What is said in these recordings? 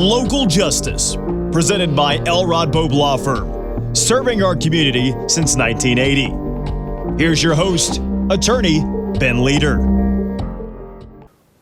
Local Justice, presented by Elrod Pope Law Firm, serving our community since 1980. Here's your host, attorney Ben Leader.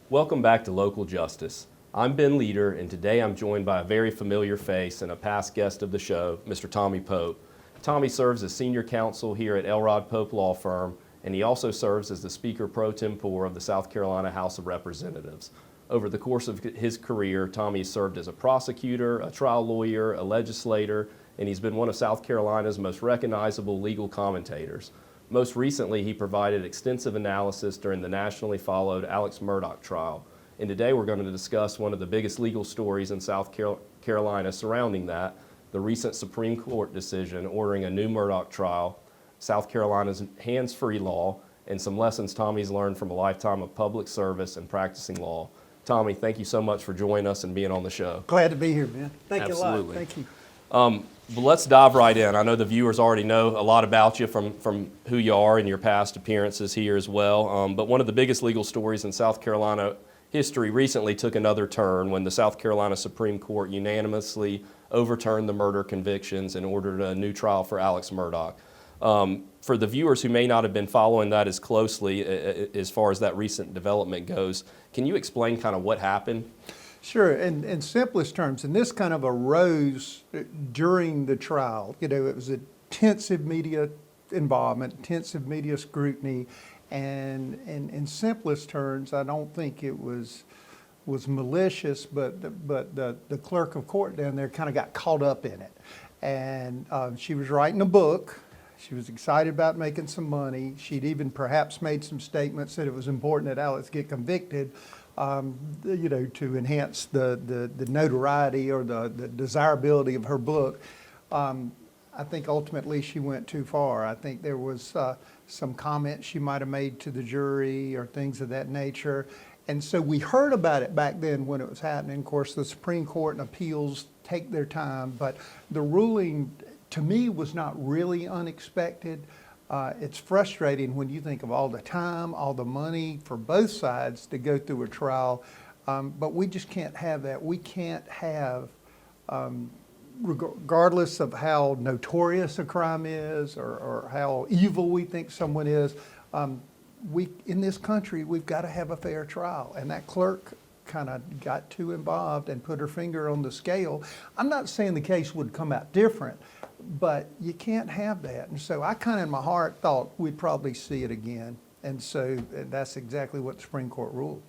Welcome back to Local Justice. I'm Ben Leader, and today I'm joined by a very familiar face and a past guest of the show, Mr. Tommy Pope. Tommy serves as senior counsel here at Elrod Pope Law Firm, and he also serves as the Speaker pro tempore of the South Carolina House of Representatives. Over the course of his career, Tommy served as a prosecutor, a trial lawyer, a legislator, and he's been one of South Carolina's most recognizable legal commentators. Most recently, he provided extensive analysis during the nationally followed Alex Murdaugh trial. And today we're going to discuss one of the biggest legal stories in South Carolina surrounding that, the recent Supreme Court decision ordering a new Murdaugh trial, South Carolina's hands-free law, and some lessons Tommy's learned from a lifetime of public service and practicing law. Tommy, thank you so much for joining us and being on the show. Glad to be here, man. Thank you a lot. Absolutely. Thank you. But let's dive right in. I know the viewers already know a lot about you from who you are and your past appearances here as well. But one of the biggest legal stories in South Carolina history recently took another turn when the South Carolina Supreme Court unanimously overturned the murder convictions and ordered a new trial for Alex Murdaugh. For the viewers who may not have been following that as closely as far as that recent development goes, can you explain kind of what happened? Sure. In simplest terms, and this kind of arose during the trial. You know, it was intensive media involvement, intensive media scrutiny, and in simplest terms, I don't think it was malicious, but the clerk of court down there kind of got caught up in it. And she was writing a book. She was excited about making some money. She'd even perhaps made some statements that it was important that Alex get convicted, you know, to enhance the notoriety or the desirability of her book. I think ultimately she went too far. I think there was some comments she might have made to the jury or things of that nature. And so we heard about it back then when it was happening. Of course, the Supreme Court and appeals take their time, but the ruling to me was not really unexpected. It's frustrating when you think of all the time, all the money for both sides to go through a trial, but we just can't have that. We can't have, regardless of how notorious a crime is or how evil we think someone is, in this country, we've got to have a fair trial. And that clerk kind of got too involved and put her finger on the scale. I'm not saying the case would come out different, but you can't have that. And so I kind of in my heart thought we'd probably see it again. And so that's exactly what the Supreme Court ruled.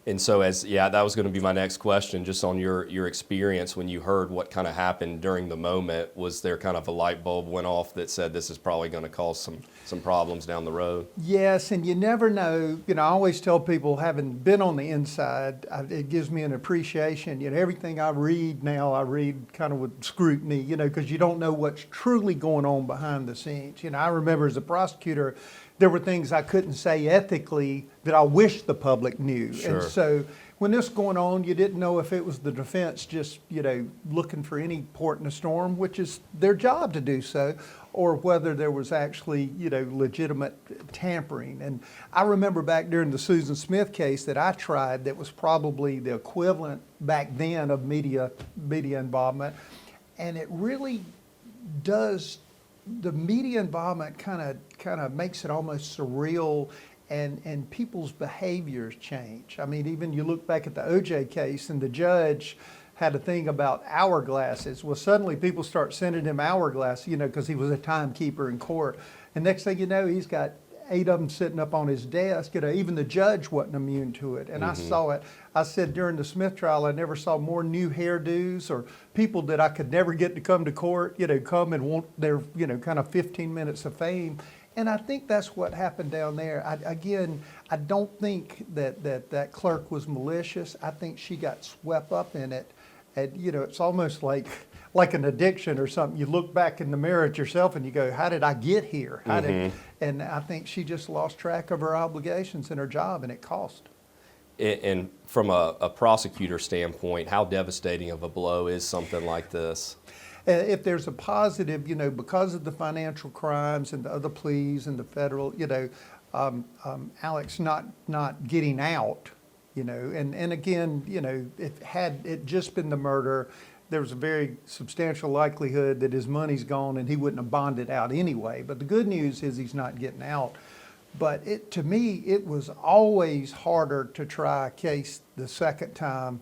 And so that was going to be my next question, just on your experience when you heard what kind of happened during the moment. Was there kind of a light bulb went off that said this is probably going to cause some problems down the road? Yes, and you never know. You know, I always tell people, having been on the inside, it gives me an appreciation. You know, everything I read now, I read kind of with scrutiny, you know, because you don't know what's truly going on behind the scenes. You know, I remember as a prosecutor, there were things I couldn't say ethically that I wish the public knew. Sure. And so when this was going on, you didn't know if it was the defense just, you know, looking for any port in a storm, which is their job to do so, or whether there was actually, you know, legitimate tampering. And I remember back during the Susan Smith case that I tried that was probably the equivalent back then of media involvement. And it really does, the media involvement kind of makes it almost surreal, and people's behaviors change. I mean, even you look back at the OJ case, and the judge had a thing about hourglasses. Well, suddenly people start sending him hourglasses, you know, because he was a timekeeper in court. And next thing you know, he's got 8 of them sitting up on his desk. You know, even the judge wasn't immune to it. And I saw it. I said during the Smith trial, I never saw more new hairdos or people that I could never get to come to court, you know, come and want their, you know, kind of 15 minutes of fame. And I think that's what happened down there. I don't think that clerk was malicious. I think she got swept up in it. And, you know, it's almost like an addiction or something. You look back in the mirror at yourself and you go, how did I get here? And I think she just lost track of her obligations in her job, and it cost. And from a prosecutor standpoint, how devastating of a blow is something like this? If there's a positive, you know, because of the financial crimes and the other pleas and the federal, you know, Alex not getting out And again, if had it just been the murder, there was a very substantial likelihood that his money's gone and he wouldn't have bonded out anyway. But the good news is he's not getting out. But to me, it was always harder to try a case the second time.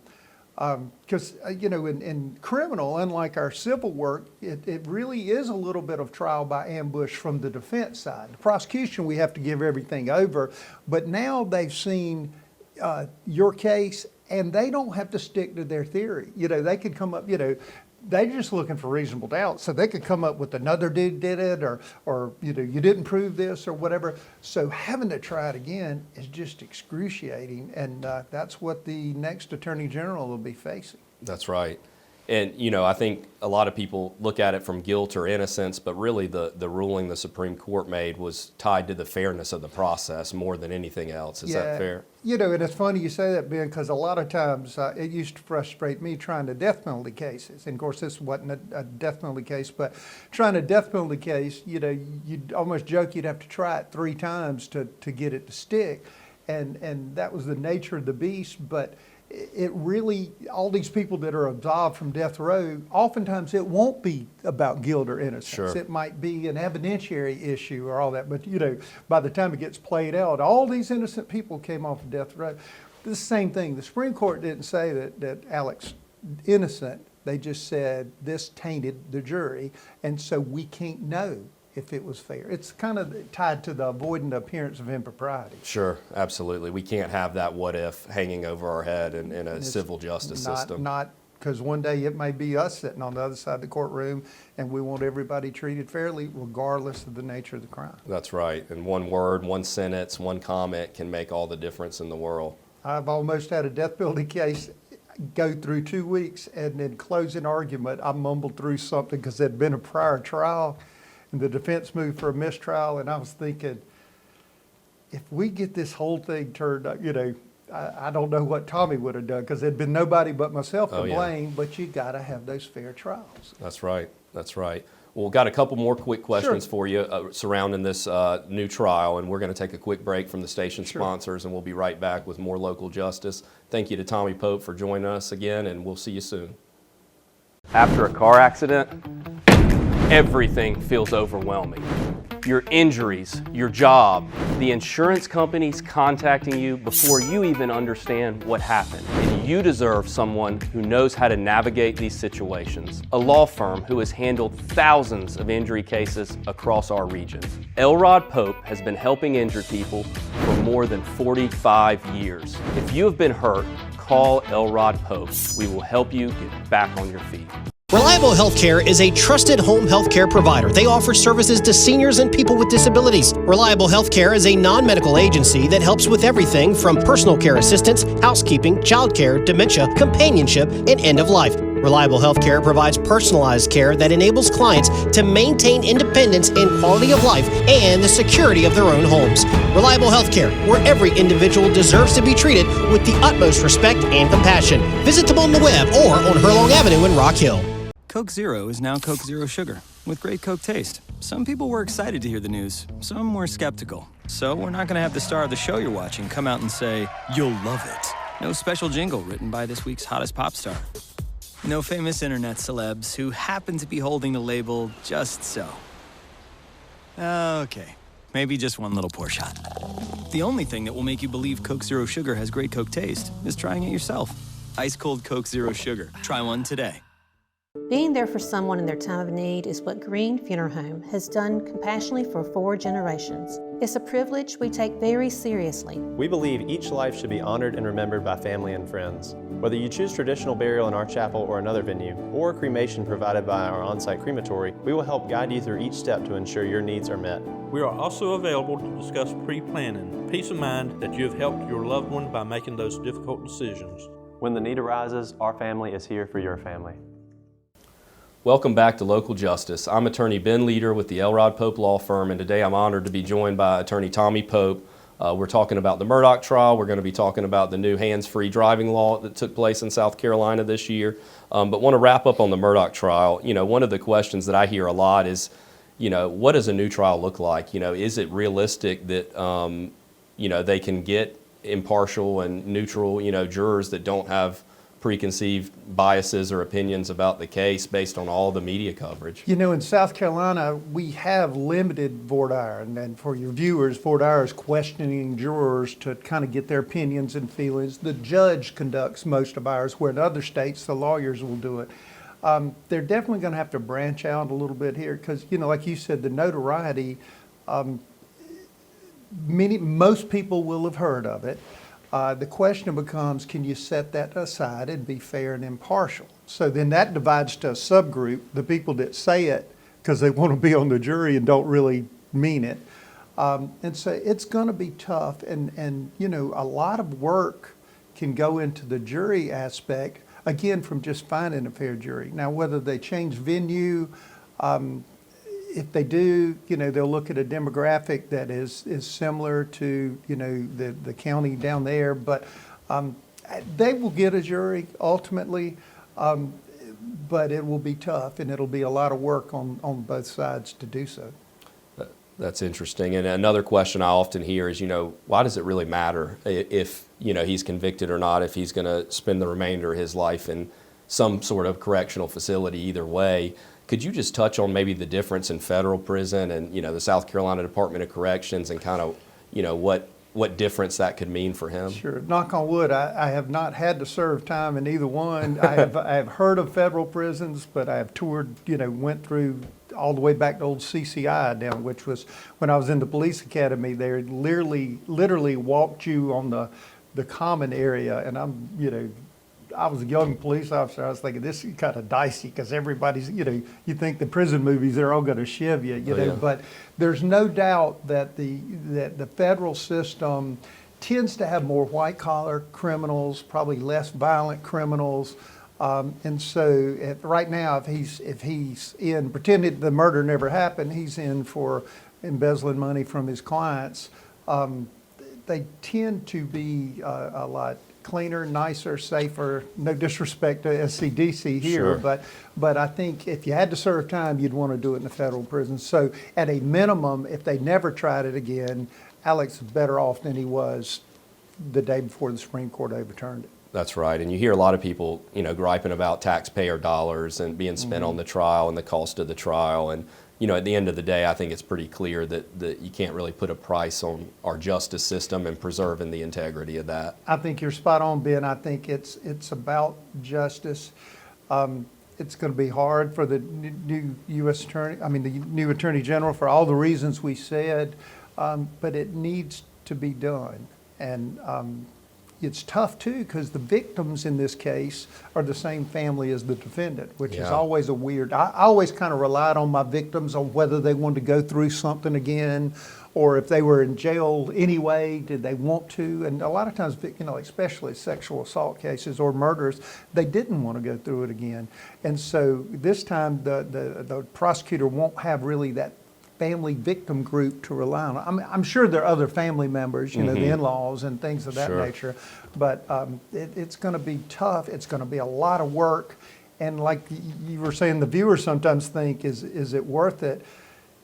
Because, in criminal, unlike our civil work, it really is a little bit of trial by ambush from the defense side. The prosecution, we have to give everything over. But now they've seen your case, and they don't have to stick to their theory. They could come up, they're just looking for reasonable doubt. So they could come up with another dude did it, or you didn't prove this or whatever. So having to try it again is just excruciating, and that's what the next Attorney General will be facing. That's right. And, I think a lot of people look at it from guilt or innocence, but really the ruling the Supreme Court made was tied to the fairness of the process more than anything else. Is that fair? And it's funny you say that, Ben, because a lot of times it used to frustrate me trying to death penalty cases. And of course, this wasn't a death penalty case, but trying a death penalty case, you'd almost joke you'd have to try it 3 times to get it to stick. And that was the nature of the beast. But it really, all these people that are absolved from death row, oftentimes it won't be about guilt or innocence. Sure. It might be an evidentiary issue or all that. But, by the time it gets played out, all these innocent people came off of death row. The same thing. The Supreme Court didn't say that Alex innocent. They just said this tainted the jury, and so we can't know if it was fair. It's kind of tied to the avoiding the appearance of impropriety. Sure, absolutely. We can't have that what if hanging over our head in a civil justice system. Not because one day it may be us sitting on the other side of the courtroom, and we want everybody treated fairly regardless of the nature of the crime. That's right. And one word, one sentence, one comment can make all the difference in the world. I've almost had a death penalty case go through 2 weeks, and in closing argument, I mumbled through something because there'd been a prior trial. And the defense moved for a mistrial, and I was thinking, if we get this whole thing turned up, I don't know what Tommy would have done, because there'd been nobody but myself to blame, but you got to have those fair trials. That's right. That's right. Well, we've got a couple more quick questions for you surrounding this new trial, and we're going to take a quick break from the station sponsors, and we'll be right back with more local justice. Thank you to Tommy Pope for joining us again, and we'll see you soon. After a car accident, everything feels overwhelming. Your injuries, your job, the insurance companies contacting you before you even understand what happened. And you deserve someone who knows how to navigate these situations. A law firm who has handled thousands of injury cases across our region. Elrod Pope has been helping injured people for more than 45 years. If you have been hurt, call Elrod Pope. We will help you get back on your feet. Reliable Healthcare is a trusted home healthcare provider. They offer services to seniors and people with disabilities. Reliable Healthcare is a non-medical agency that helps with everything from personal care assistance, housekeeping, childcare, dementia, companionship, and end of life. Reliable Healthcare provides personalized care that enables clients to maintain independence and quality of life and the security of their own homes. Reliable Healthcare, where every individual deserves to be treated with the utmost respect and compassion. Visit them on the web or on Hurlong Avenue in Rock Hill. Coke Zero is now Coke Zero Sugar, with great Coke taste. Some people were excited to hear the news, some were skeptical. So we're not going to have the star of the show you're watching come out and say, "You'll love it." No special jingle written by this week's hottest pop star. No famous internet celebs who happen to be holding the label just so. Okay, maybe just one little pour shot. The only thing that will make you believe Coke Zero Sugar has great Coke taste is trying it yourself. Ice cold Coke Zero Sugar. Try one today. Being there for someone in their time of need is what Green Funeral Home has done compassionately for 4 generations. It's a privilege we take very seriously. We believe each life should be honored and remembered by family and friends. Whether you choose traditional burial in our chapel or another venue, or cremation provided by our on-site crematory, we will help guide you through each step to ensure your needs are met. We are also available to discuss pre-planning. Peace of mind that you have helped your loved one by making those difficult decisions. When the need arises, our family is here for your family. Welcome back to Local Justice. I'm attorney Ben Leader with the Elrod Pope Law Firm, and today I'm honored to be joined by attorney Tommy Pope. We're talking about the Murdaugh trial. We're going to be talking about the new hands-free driving law that took place in South Carolina this year. But want to wrap up on the Murdaugh trial. One of the questions that I hear a lot is, what does a new trial look like? Is it realistic that, they can get impartial and neutral, jurors that don't have preconceived biases or opinions about the case based on all the media coverage. In South Carolina, we have limited voir dire, and for your viewers, voir dire is questioning jurors to kind of get their opinions and feelings. The judge conducts most of ours, where in other states, the lawyers will do it. They're definitely going to have to branch out a little bit here because, like you said, the notoriety, most people will have heard of it. The question becomes, can you set that aside and be fair and impartial? So then that divides to a subgroup, the people that say it because they want to be on the jury and don't really mean it. And so it's going to be tough. And a lot of work can go into the jury aspect, again, from just finding a fair jury. Now, whether they change venue, if they do, they'll look at a demographic that is similar to, the county down there, but they will get a jury ultimately, but it will be tough and it'll be a lot of work on both sides to do so. That's interesting. And another question I often hear is, why does it really matter if, he's convicted or not, if he's going to spend the remainder of his life in some sort of correctional facility either way? Could you just touch on maybe the difference in federal prison and, the South Carolina Department of Corrections and kind of, what difference that could mean for him? Sure. Knock on wood, I have not had to serve time in either one. I have heard of federal prisons, but I have toured, went through all the way back to old CCI down, which was when I was in the police academy. They literally walked you on the common area, and I was a young police officer. I was thinking this is kind of dicey because everybody's, you think the prison movies, they're all going to shiv you, yeah. But there's no doubt that the federal system tends to have more white collar criminals, probably less violent criminals. And so right now, if he's in, pretending the murder never happened, he's in for embezzling money from his clients. They tend to be a lot cleaner, nicer, safer. No disrespect to SCDC here, Sure. but I think if you had to serve time, you'd want to do it in a federal prison. So at a minimum, if they never tried it again, Alex is better off than he was the day before the Supreme Court overturned it. That's right. And you hear a lot of people, griping about taxpayer dollars and being spent on the trial and the cost of the trial. And, at the end of the day, I think it's pretty clear that you can't really put a price on our justice system and preserving the integrity of that. I think you're spot on, Ben. I think it's about justice. It's going to be hard for the new U.S. Attorney, the new Attorney General for all the reasons we said, but it needs to be done. And it's tough too because the victims in this case are the same family as the defendant, which is always a weird. I always kind of relied on my victims on whether they wanted to go through something again, or if they were in jail anyway, did they want to? And a lot of times, especially sexual assault cases or murders, they didn't want to go through it again. And so this time, the prosecutor won't have really that family victim group to rely on. I'm sure there are other family members, the in-laws and things of that Sure. nature, but it's going to be tough. It's going to be a lot of work. And like you were saying, the viewers sometimes think, is it worth it?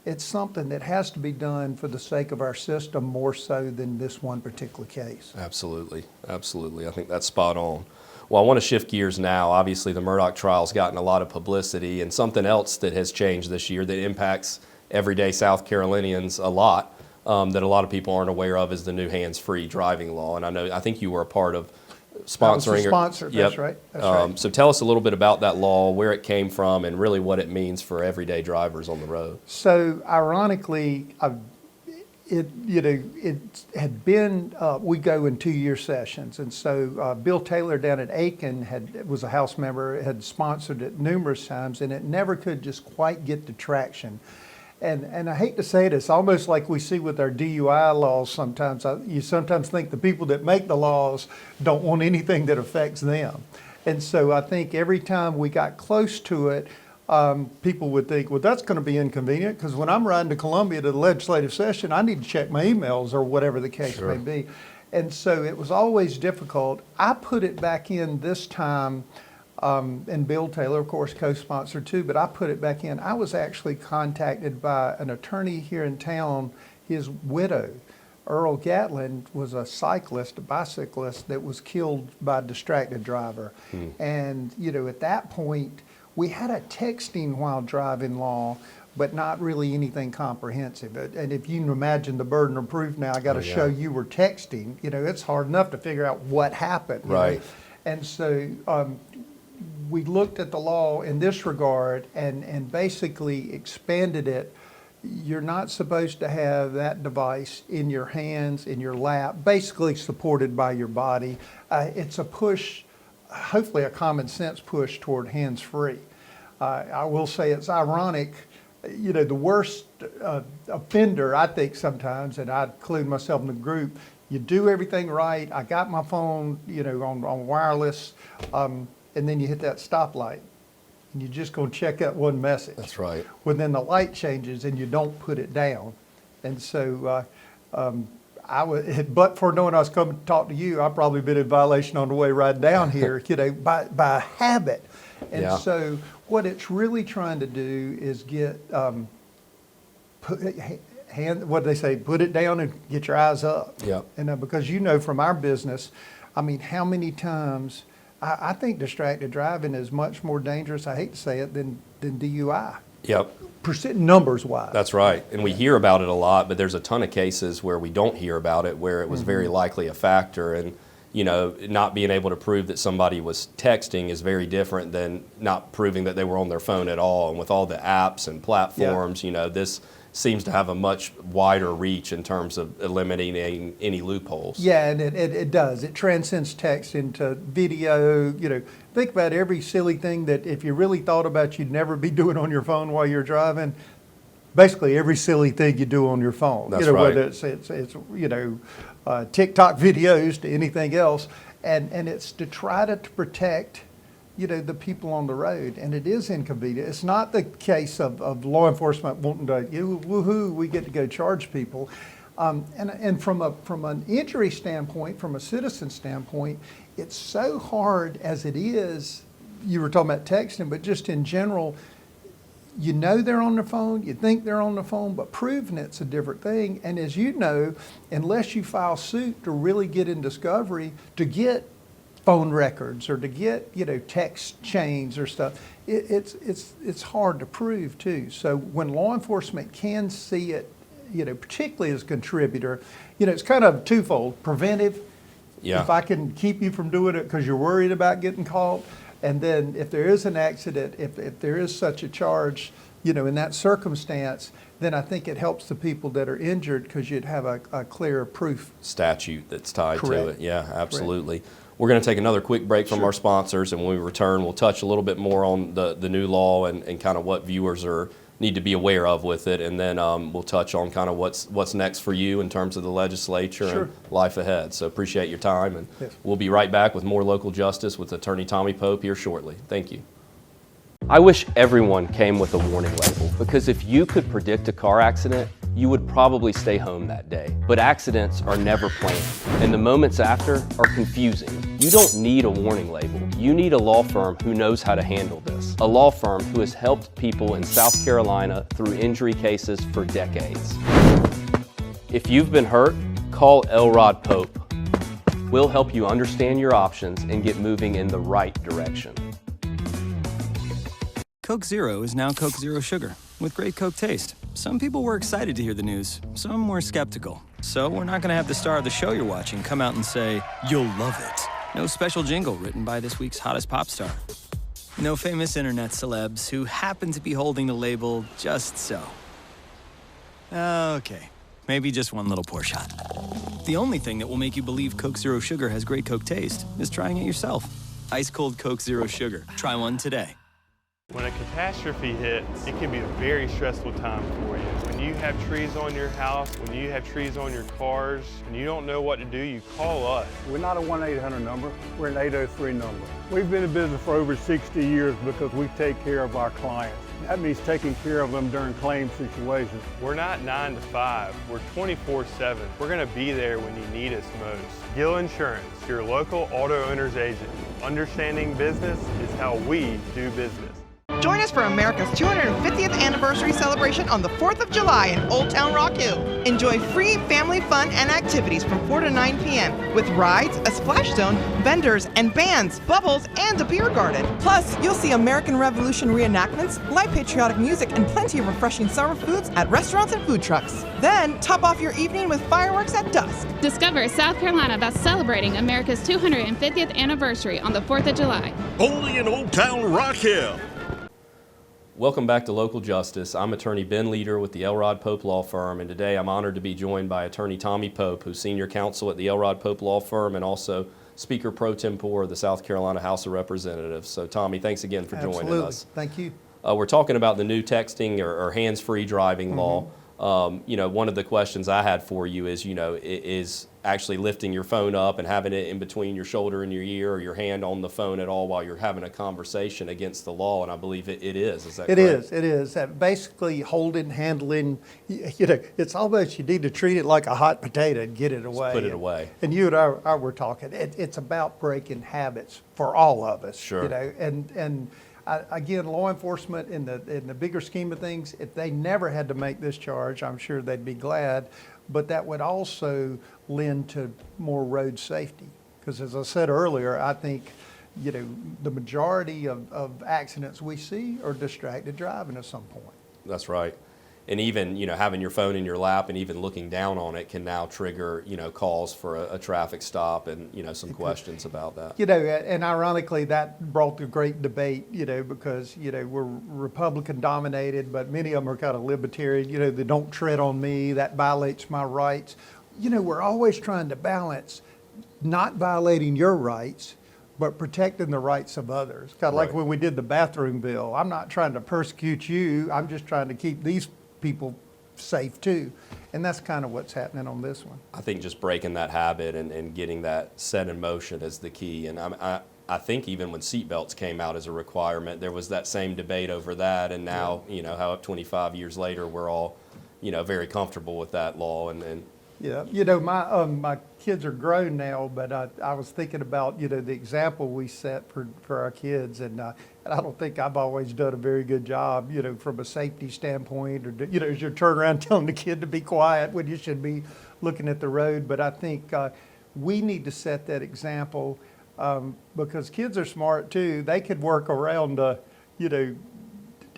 It's something that has to be done for the sake of our system more so than this one particular case. Absolutely. Absolutely. I think that's spot on. Well, I want to shift gears now. Obviously, the Murdaugh trial's gotten a lot of publicity, and something else that has changed this year that impacts everyday South Carolinians a lot, that a lot of people aren't aware of, is the new hands-free driving law. And I think you were a part of sponsoring. I was the sponsor, that's right. That's right. So tell us a little bit about that law, where it came from, and really what it means for everyday drivers on the road. So ironically, it had been, we go in 2-year sessions. And so Bill Taylor down at Aiken was a House member, had sponsored it numerous times, and it never could just quite get the traction. And I hate to say it, it's almost like we see with our DUI laws sometimes. You sometimes think the people that make the laws don't want anything that affects them. And so I think every time we got close to it, people would think, well, that's going to be inconvenient because when I'm riding to Columbia to the legislative session, I need to check my emails or whatever the case Sure. may be. And so it was always difficult. I put it back in this time. And Bill Taylor, of course, co-sponsored too, but I put it back in. I was actually contacted by an attorney here in town. His widow Earl Gatlin was a cyclist, a bicyclist that was killed by a distracted driver. And, you know, at that point, we had a texting while driving law, but not really anything comprehensive. And if you can imagine the burden of proof now, I got to show you were texting. You know, it's hard enough to figure out what happened. you know. And so we looked at the law in this regard and basically expanded it. You're not supposed to have that device in your hands, in your lap, basically supported by your body. It's a push, hopefully a common sense push toward hands-free. I will say it's ironic, you know, the worst offender, I think sometimes, and I include myself in the group, you do everything right, I got my phone, you know, on wireless, and then you hit that stoplight. And you're just going to check out one message. That's right. Well, then the light changes and you don't put it down. And so but for knowing I was coming to talk to you, I've probably been in violation on the way right down here, you know, by habit. And so what it's really trying to do is get, what do they say, put it down and get your eyes up. And because you know from our business, I mean, how many times, I think distracted driving is much more dangerous, I hate to say it, than DUI. Numbers wise. That's right. And we hear about it a lot, but there's a ton of cases where we don't hear about it, where it was very likely a factor. And, you know, not being able to prove that somebody was texting is very different than not proving that they were on their phone at all. And with all the apps and platforms, you know, this seems to have a much wider reach in terms of eliminating any loopholes. Yeah, and it does. It transcends text into video. You know, think about every silly thing that if you really thought about you'd never be doing on your phone while you're driving. Basically, every silly thing you do on your phone. That's you know, right. Whether it's you know, TikTok videos to anything else, and it's to try to protect, you know, the people on the road, and it is inconvenient. It's not the case of law enforcement wanting to, woohoo, we get to go charge people. And from an injury standpoint, from a citizen standpoint, it's so hard as it is. You were talking about texting, but just in general, you know they're on the phone, you think they're on the phone, but proving it's a different thing. And as you know, unless you file suit to really get in discovery, to get phone records or to get, you know, text chains or stuff, it's hard to prove too. So when law enforcement can see it, you know, particularly as a contributor, you know, it's kind of twofold: preventive. If I can keep you from doing it because you're worried about getting caught, and then if there is an accident, if there is such a charge, you know, in that circumstance, then I think it helps the people that are injured because you'd have a clear proof statute that's tied to it. Yeah, absolutely. We're going to take another quick break from our sponsors, and when we return, we'll touch a little bit more on the new law and kind of what viewers need to be aware of with it, and then we'll touch on kind of what's next for you in terms of the legislature and life ahead. So appreciate your time, and we'll be right back with more local justice with Attorney Tommy Pope here shortly. Thank you. I wish everyone came with a warning label, because if you could predict a car accident, you would probably stay home that day. But accidents are never planned, and the moments after are confusing. You don't need a warning label. You need a law firm who knows how to handle this. A law firm who has helped people in South Carolina through injury cases for decades. If you've been hurt, call Elrod Pope. We'll help you understand your options and get moving in the right direction. Coke Zero is now Coke Zero Sugar, with great Coke taste. Some people were excited to hear the news, some were skeptical. So we're not going to have the star of the show you're watching come out and say, "You'll love it." No special jingle written by this week's hottest pop star. No famous internet celebs who happen to be holding the label just so. Okay, maybe just one little pour shot. The only thing that will make you believe Coke Zero Sugar has great Coke taste is trying it yourself. Ice cold Coke Zero Sugar. Try one today. When a catastrophe hits, it can be a very stressful time for you. When you have trees on your house, when you have trees on your cars, and you don't know what to do, you call us. We're not a 1-800 number, we're an 803 number. We've been in business for over 60 years because we take care of our clients. That means taking care of them during claim situations. We're not 9 to 5, we're 24/7. We're gonna be there when you need us most. Gill Insurance, your local auto owner's agent. Understanding business is how we do business. Join us for America's 250th anniversary celebration on the 4th of July in Old Town Rock Hill. Enjoy free family fun and activities from 4 to 9 p.m. with rides, a splash zone, vendors, and bands, bubbles, and a beer garden. Plus, you'll see American Revolution reenactments, live patriotic music, and plenty of refreshing summer foods at restaurants and food trucks. Then, top off your evening with fireworks at dusk. Discover South Carolina that's celebrating America's 250th anniversary on the 4th of July. Only in Old Town Rock Hill. Welcome back to Local Justice. I'm attorney Ben Leader with the Elrod Pope Law Firm, and today I'm honored to be joined by attorney Tommy Pope, who's senior counsel at the Elrod Pope Law Firm and also Speaker Pro Tempore of the South Carolina House of Representatives. So Tommy, thanks again for joining us. Thank you. We're talking about the new texting or hands-free driving law. One of the questions I had for you is, is actually lifting your phone up and having it in between your shoulder and your ear, or your hand on the phone at all while you're having a conversation against the law, and I believe it is. Is that correct? It is. Basically holding, handling, it's almost, you need to treat it like a hot potato and get it away. Just put it away. And you and I were talking, it's about breaking habits for all of us. Sure. Again, law enforcement in the bigger scheme of things, if they never had to make this charge, I'm sure they'd be glad, but that would also lend to more road safety. Because as I said earlier, I think, the majority of accidents we see are distracted driving at some point. That's right. And even, having your phone in your lap and even looking down on it can now trigger, calls for a traffic stop and, some questions about that. And ironically, that brought the great debate, because, we're Republican dominated, but many of them are kind of libertarian, they don't tread on me, that violates my rights. We're always trying to balance not violating your rights, but protecting the rights of others. Kind of like when we did the bathroom bill. I'm not trying to persecute you, I'm just trying to keep these people safe too. And that's kind of what's happening on this one. I think just breaking that habit and getting that set in motion is the key. And I think even when seatbelts came out as a requirement, there was that same debate over that. And now, how 25 years later, we're all, very comfortable with that law. Yeah, my kids are grown now, but I was thinking about, the example we set for our kids, and I don't think I've always done a very good job, from a safety standpoint, or, as you're turning around telling the kid to be quiet when you should be looking at the road. But I think we need to set that example because kids are smart too. They could work around,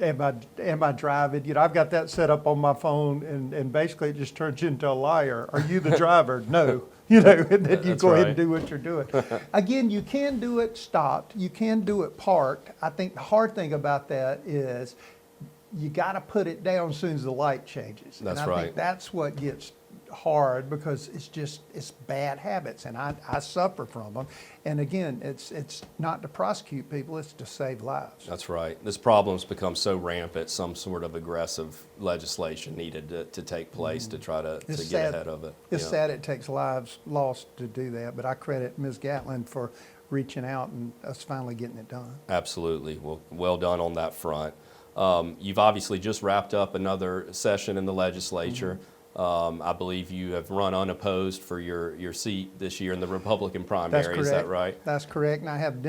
am I driving? I've got that set up on my phone, and basically it just turns you into a liar. Are you the driver? No. And then you go ahead and do what you're doing. Again, you can do it stopped. You can do it parked. I think the hard thing about that is you got to put it down as soon as the light changes. That's and I think that's what gets hard, because it's bad habits, and I suffer from them. And again, it's not to prosecute people, it's to save lives. That's right. This problem's become so rampant, some sort of aggressive legislation needed to take place to try to get ahead of it. It's sad it takes lives lost to do that, but I credit Ms. Gatlin for reaching out and us finally getting it done. Absolutely. Well done on that front. You've obviously just wrapped up another session in the legislature. I believe you have run unopposed for your seat this year in the Republican primary. Is that right? That's correct. And I have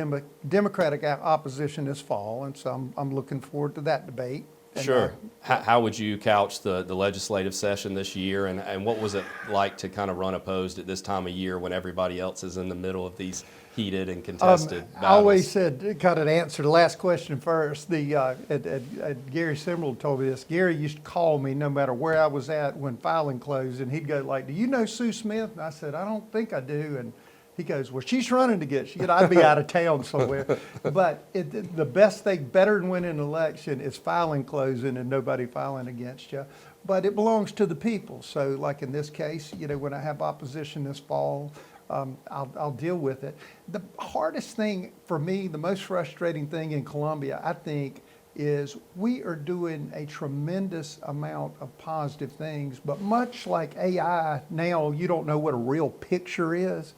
Democratic opposition this fall, and so I'm looking forward to that debate. And sure. How would you couch the legislative session this year, and what was it like to kind of run opposed at this time of year when everybody else is in the middle of these heated and contested battles? I always said, kind of to answer the last question first, Gary Simrell told me this. Gary used to call me no matter where I was at when filing closed, and he'd go like, do you know Sue Smith? And I said, I don't think I do. And he goes, well, she's running to get you. I'd be out of town somewhere. But the best thing, better than winning an election, is filing closing and nobody filing against you. But it belongs to the people. So like in this case, when I have opposition this fall, I'll deal with it. The hardest thing for me, the most frustrating thing in Columbia, I think, is we are doing a tremendous amount of positive things, but much like AI now, you don't know what a real picture is.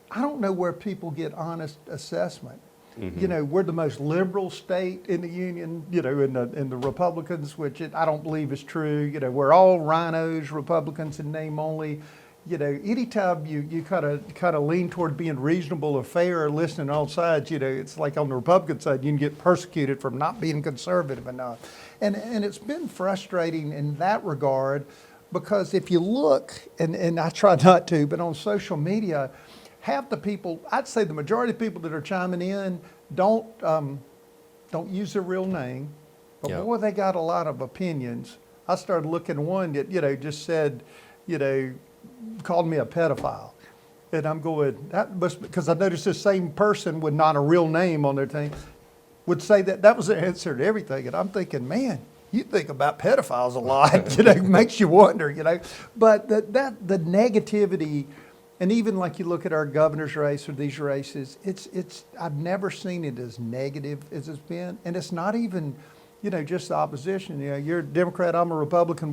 I don't know where people get honest assessment. Mm-hmm. We're the most liberal state in the union, in the Republicans, which I don't believe is true. We're all rhinos, Republicans in name only. anytime you kind of lean toward being reasonable or fair or listening to all sides, it's like on the Republican side, you can get persecuted from not being conservative enough. And it's been frustrating in that regard, because if you look, and I try not to, but on social media, half the people, I'd say the majority of people that are chiming in don't use their real name, but boy, they got a lot of opinions. I started looking at one that, just said, called me a pedophile. And I'm going, that must, because I noticed this same person with not a real name on their thing would say that was the answer to everything. And I'm thinking, man, you think about pedophiles a lot, makes you wonder, But the negativity, and even like you look at our governor's race or these races, it's I've never seen it as negative as it's been. And it's not even, just the opposition. You're a Democrat, I'm a Republican,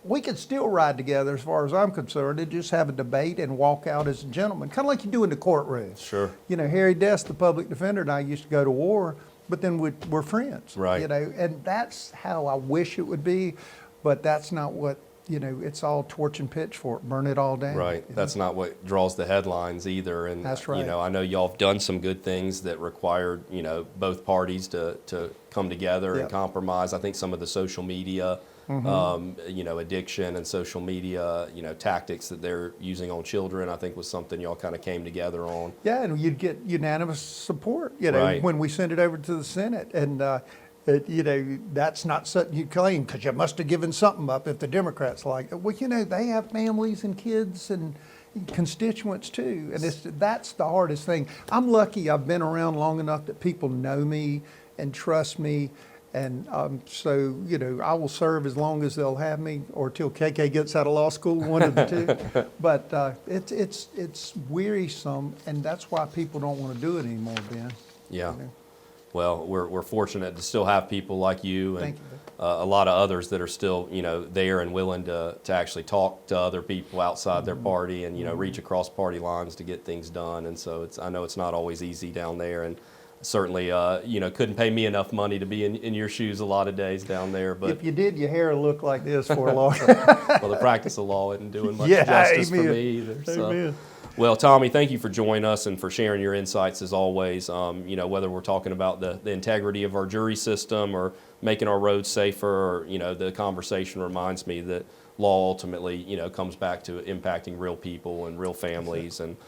we could still ride together as far as I'm concerned, and just have a debate and walk out as a gentleman, kind of like you do in the courtroom. Sure. Harry Dest, the public defender, and I used to go to war, but then we're friends. Right. And that's how I wish it would be, but that's not what, it's all torch and pitchfork, burn it all down. Right. That's not what draws the headlines either. And that's right. I know y'all have done some good things that required, both parties to come together and compromise. I think some of the social media addiction and social media, tactics that they're using on children, I think was something y'all kind of came together on. Yeah, and you'd get unanimous support, Right. when we sent it over to the Senate. And, that's not something you claim, because you must have given something up if the Democrats like it. Well, they have families and kids and constituents too. And that's the hardest thing. I'm lucky I've been around long enough that people know me and trust me. And so, I will serve as long as they'll have me, or till KK gets out of law school, one of the two. But it's wearisome, and that's why people don't want to do it anymore, Ben. Yeah. Well, we're fortunate to still have people like you and Thank you. A lot of others that are still, there and willing to actually talk to other people outside their party and, reach across party lines to get things done. And so I know it's not always easy down there. And certainly, couldn't pay me enough money to be in your shoes a lot of days down there. But if you did, your hair would look like this for a long well, the practice of law isn't doing much justice for me either. So. Amen. Well, Tommy, thank you for joining us and for sharing your insights as always. Whether we're talking about the integrity of our jury system or making our roads safer, or, the conversation reminds me that law ultimately, comes back to impacting real people and real families. And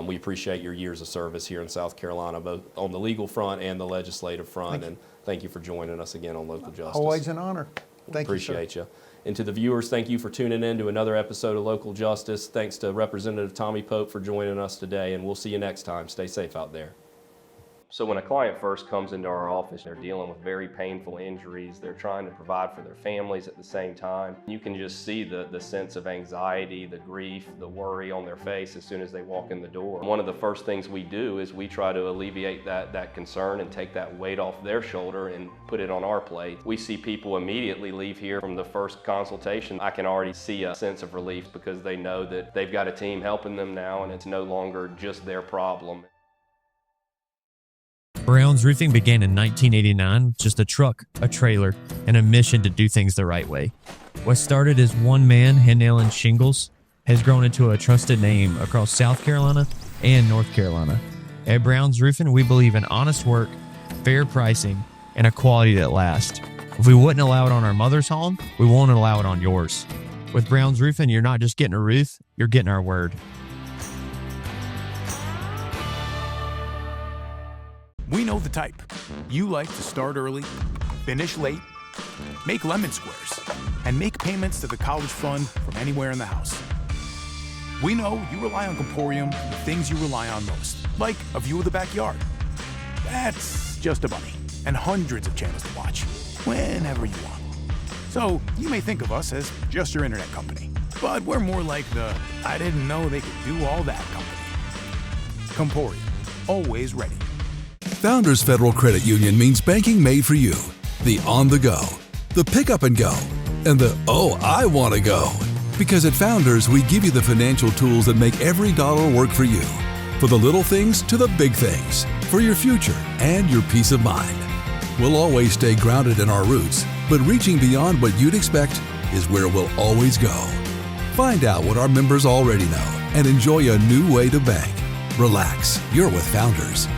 we appreciate your years of service here in South Carolina, both on the legal front and the legislative front. And thank you for joining us again on Local Justice. Always an honor. Thank you, Appreciate you. And to the viewers, thank you for tuning in to another episode of Local Justice. Thanks to Representative Tommy Pope for joining us today, and we'll see you next time. Stay safe out there. So when a client first comes into our office, they're dealing with very painful injuries. They're trying to provide for their families at the same time. You can just see the sense of anxiety, the grief, the worry on their face as soon as they walk in the door. One of the first things we do is we try to alleviate that concern and take that weight off their shoulder and put it on our plate. We see people immediately leave here from the first consultation. I can already see a sense of relief because they know that they've got a team helping them now and it's no longer just their problem. Brown's Roofing began in 1989 with just a truck, a trailer, and a mission to do things the right way. What started as one man hand-nailing shingles has grown into a trusted name across South Carolina and North Carolina. At Brown's Roofing, we believe in honest work, fair pricing, and a quality that lasts. If we wouldn't allow it on our mother's home, we won't allow it on yours. With Brown's Roofing, you're not just getting a roof, you're getting our word. We know the type. You like to start early, finish late, make lemon squares, and make payments to the college fund from anywhere in the house. We know you rely on Comporium for the things you rely on most, like a view of the backyard. That's just a bunny, and hundreds of channels to watch, whenever you want. So you may think of us as just your internet company, but we're more like the I didn't know they could do all that company. Comporium, always ready. Founders Federal Credit Union means banking made for you. The on the go, the pick up and go, and the oh, I want to go. Because at Founders, we give you the financial tools that make every dollar work for you. For the little things to the big things. For your future and your peace of mind. We'll always stay grounded in our roots, but reaching beyond what you'd expect is where we'll always go. Find out what our members already know and enjoy a new way to bank. Relax, you're with Founders.